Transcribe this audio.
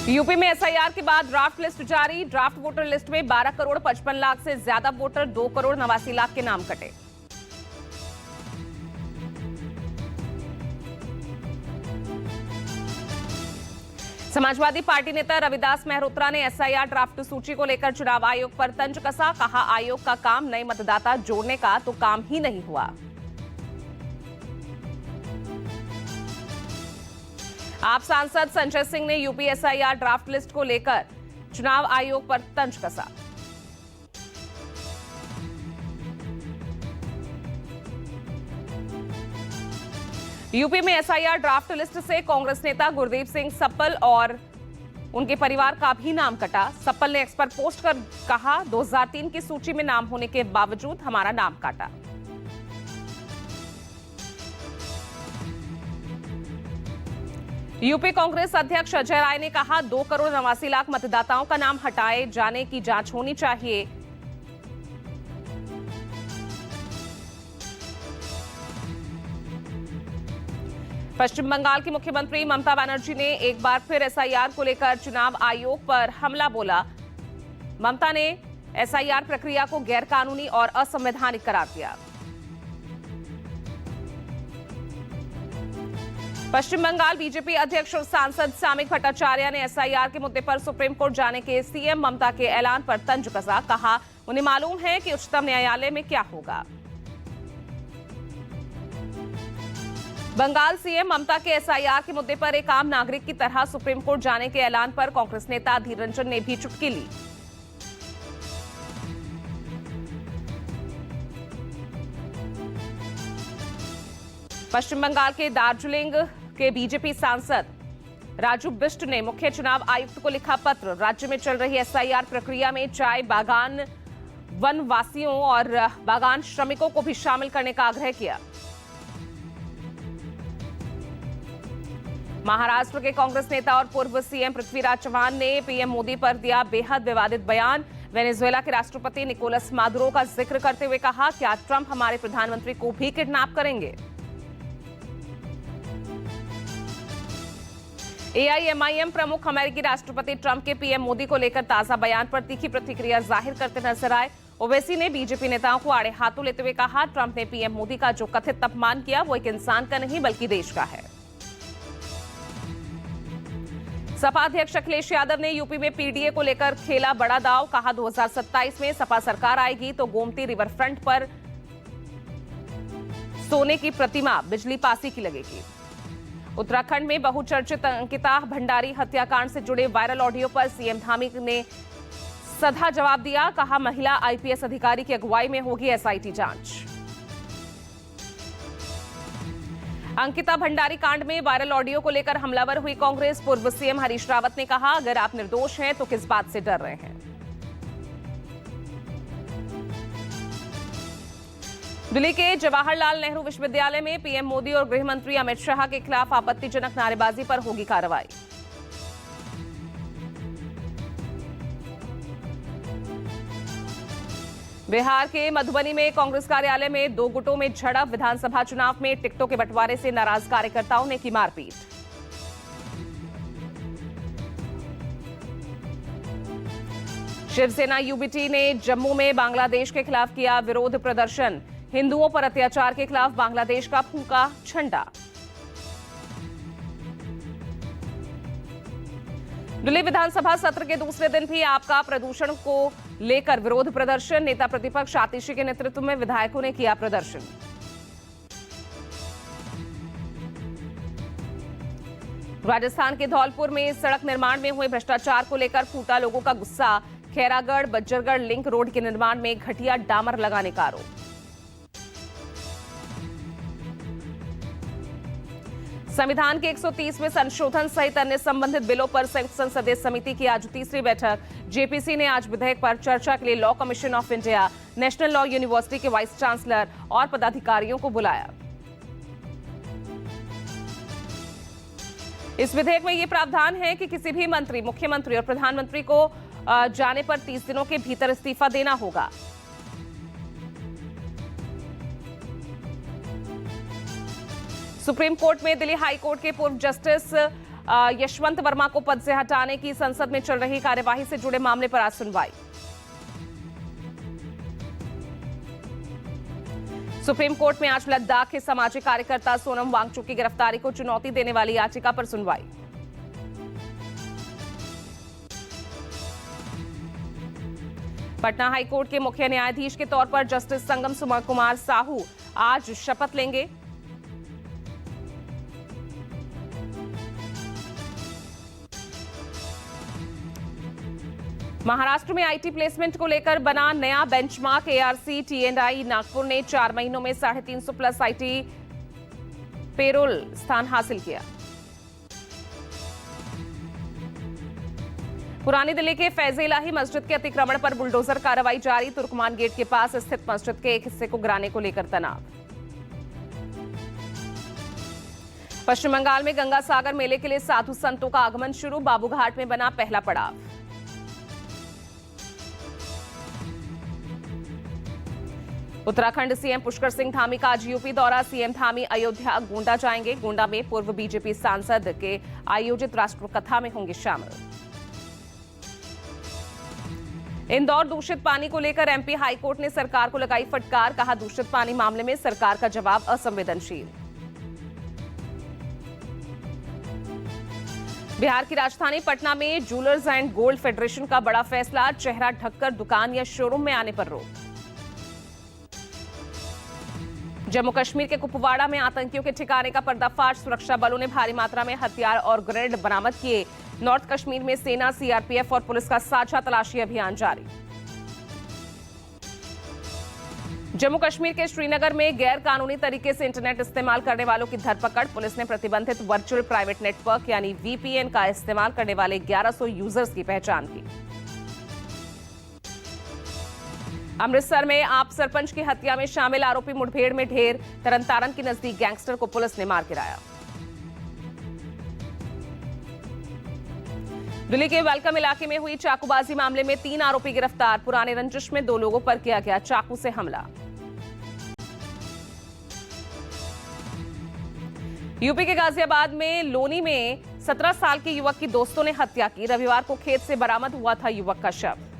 UP में SIR के बाद ड्राफ्ट लिस्ट जारी। ड्राफ्ट वोटर लिस्ट में 12 करोड़ 55 लाख से ज्यादा वोटर, 2 करोड़ 89 लाख के नाम कटे। समाजवादी पार्टी नेता रविदास मेहरोत्रा ने एसआईआर ड्राफ्ट सूची को लेकर चुनाव आयोग पर तंज कसा। कहा, आयोग का काम नए मतदाता जोड़ने का तो काम ही नहीं हुआ। आप सांसद संजय सिंह ने यूपी एसआईआर ड्राफ्ट लिस्ट को लेकर चुनाव आयोग पर तंज कसा। यूपी में एसआईआर ड्राफ्ट लिस्ट से कांग्रेस नेता गुरदीप सिंह सप्पल और उनके परिवार का भी नाम कटा। सप्पल ने एक्स पर पोस्ट कर कहा, 2003 की सूची में नाम होने के बावजूद हमारा नाम काटा। यूपी कांग्रेस अध्यक्ष अजय राय ने कहा, 2 करोड़ 89 लाख मतदाताओं का नाम हटाए जाने की जांच होनी चाहिए। पश्चिम बंगाल की मुख्यमंत्री ममता बनर्जी ने एक बार फिर एसआईआर को लेकर चुनाव आयोग पर हमला बोला। ममता ने एसआईआर प्रक्रिया को गैरकानूनी और असंवैधानिक करार दिया। पश्चिम बंगाल बीजेपी अध्यक्ष और सांसद सामिक भट्टाचार्य ने एसआईआर के मुद्दे पर सुप्रीम कोर्ट जाने के सीएम ममता के ऐलान पर तंज कसा। कहा, उन्हें मालूम है कि उच्चतम न्यायालय में क्या होगा। बंगाल सीएम ममता के एसआईआर के मुद्दे पर एक आम नागरिक की तरह सुप्रीम कोर्ट जाने के ऐलान पर कांग्रेस नेता अधीर रंजन ने भी चुटकी ली। पश्चिम बंगाल के दार्जिलिंग के बीजेपी सांसद राजू बिष्ट ने मुख्य चुनाव आयुक्त को लिखा पत्र। राज्य में चल रही एसआईआर प्रक्रिया में चाय बागान वनवासियों और बागान श्रमिकों को भी शामिल करने का आग्रह किया। महाराष्ट्र के कांग्रेस नेता और पूर्व सीएम पृथ्वीराज चव्हाण ने पीएम मोदी पर दिया बेहद विवादित बयान। वेनेजुएला के राष्ट्रपति निकोलस मादुरो का जिक्र करते हुए कहा, क्या ट्रंप हमारे प्रधानमंत्री को भी किडनैप करेंगे। एआईएमआईएम प्रमुख अमेरिकी राष्ट्रपति ट्रंप के पीएम मोदी को लेकर ताजा बयान पर तीखी प्रतिक्रिया जाहिर करते नजर आए। ओवैसी ने बीजेपी नेताओं को आड़े हाथों लेते हुए कहा, ट्रंप ने पीएम मोदी का जो कथित अपमान किया वो एक इंसान का नहीं बल्कि देश का है। सपा अध्यक्ष अखिलेश यादव ने यूपी में पीडीए को लेकर खेला बड़ा दांव। कहा, 2027 में सपा सरकार आएगी तो गोमती रिवर फ्रंट पर सोने की प्रतिमा बिजली पासी की लगेगी। उत्तराखंड में बहुचर्चित अंकिता भंडारी हत्याकांड से जुड़े वायरल ऑडियो पर सीएम धामी ने सधा जवाब दिया। कहा, महिला आईपीएस अधिकारी की अगुवाई में होगी एसआईटी जांच। अंकिता भंडारी कांड में वायरल ऑडियो को लेकर हमलावर हुई कांग्रेस। पूर्व सीएम हरीश रावत ने कहा, अगर आप निर्दोष हैं तो किस बात से डर रहे हैं। दिल्ली के जवाहरलाल नेहरू विश्वविद्यालय में पीएम मोदी और गृह मंत्री अमित शाह के खिलाफ आपत्तिजनक नारेबाजी पर होगी कार्रवाई। बिहार के मधुबनी में कांग्रेस कार्यालय में 2 गुटों में झड़प। विधानसभा चुनाव में टिकटों के बंटवारे से नाराज कार्यकर्ताओं ने की मारपीट। शिवसेना यूबीटी ने जम्मू में बांग्लादेश के खिलाफ किया विरोध प्रदर्शन। हिंदुओं पर अत्याचार के खिलाफ बांग्लादेश का फूंका झंडा। दिल्ली विधानसभा सत्र के दूसरे दिन भी आपका प्रदूषण को लेकर विरोध प्रदर्शन। नेता प्रतिपक्ष आतिशी के नेतृत्व में विधायकों ने किया प्रदर्शन। राजस्थान के धौलपुर में सड़क निर्माण में हुए भ्रष्टाचार को लेकर फूटा लोगों का गुस्सा। खैरागढ़ बज्जरगढ़ लिंक रोड के निर्माण में घटिया डामर लगाने का आरोप। संविधान के 130वें संशोधन सहित अन्य संबंधित बिलों पर संयुक्त संसदीय समिति की आज तीसरी बैठक। जेपीसी ने आज विधेयक पर चर्चा के लिए law commission of India, national law university के वाइस चांसलर और पदाधिकारियों को बुलाया। इस विधेयक में यह प्रावधान है कि किसी भी मंत्री, मुख्यमंत्री और प्रधानमंत्री को जाने पर 30 दिनों के भीतर इस्तीफा देना होगा। सुप्रीम कोर्ट में दिल्ली हाई कोर्ट के पूर्व जस्टिस यशवंत वर्मा को पद से हटाने की संसद में चल रही कार्यवाही से जुड़े मामले पर आज सुनवाई। सुप्रीम कोर्ट में आज लद्दाख के सामाजिक कार्यकर्ता सोनम वांगचुक की गिरफ्तारी को चुनौती देने वाली याचिका पर सुनवाई। पटना हाईकोर्ट के मुख्य न्यायाधीश के तौर पर जस्टिस संगम कुमार साहू आज शपथ लेंगे। महाराष्ट्र में आईटी प्लेसमेंट को लेकर बना नया बेंचमार्क। एआरसी टी&आई नागपुर ने 4 महीनों में 350 प्लस आईटी पेरोल स्थान हासिल किया। पुरानी दिल्ली के फैज़े इलाही मस्जिद के अतिक्रमण पर बुलडोजर कार्रवाई जारी। तुर्कमान गेट के पास स्थित मस्जिद के एक हिस्से को गिराने को लेकर तनाव। पश्चिम बंगाल में गंगा सागर मेले के लिए साधु संतों का आगमन शुरू। बाबूघाट में बना पहला पड़ाव। उत्तराखंड सीएम पुष्कर सिंह धामी का आज यूपी दौरा। सीएम धामी अयोध्या गोंडा जाएंगे। गोंडा में पूर्व बीजेपी सांसद के आयोजित राष्ट्रकथा में होंगे शामिल। इंदौर दूषित पानी को लेकर एमपी हाईकोर्ट ने सरकार को लगाई फटकार। कहा, दूषित पानी मामले में सरकार का जवाब असंवेदनशील। बिहार की राजधानी पटना में ज्वेलर्स एंड गोल्ड फेडरेशन का बड़ा फैसला। चेहरा ढककर दुकान या शोरूम में आने पर रोक। जम्मू कश्मीर के कुपवाड़ा में आतंकियों के ठिकाने का पर्दाफाश। सुरक्षा बलों ने भारी मात्रा में हथियार और ग्रेनेड बरामद किए। नॉर्थ कश्मीर में सेना, सीआरपीएफ और पुलिस का साझा तलाशी अभियान जारी। जम्मू कश्मीर के श्रीनगर में गैर कानूनी तरीके से इंटरनेट इस्तेमाल करने वालों की धरपकड़। पुलिस ने प्रतिबंधित वर्चुअल प्राइवेट नेटवर्क यानी वीपीएन का इस्तेमाल करने वाले 1100 यूजर्स की पहचान की। अमृतसर में आप सरपंच की हत्या में शामिल आरोपी मुठभेड़ में ढेर। तरनतारन के नजदीक गैंगस्टर को पुलिस ने मार गिराया। दिल्ली के वेलकम इलाके में हुई चाकूबाजी मामले में 3 आरोपी गिरफ्तार। पुराने रंजिश में 2 लोगों पर किया गया चाकू से हमला। यूपी के गाजियाबाद में लोनी में 17 साल के युवक की दोस्तों ने हत्या की। रविवार को खेत से बरामद हुआ था युवक का शव।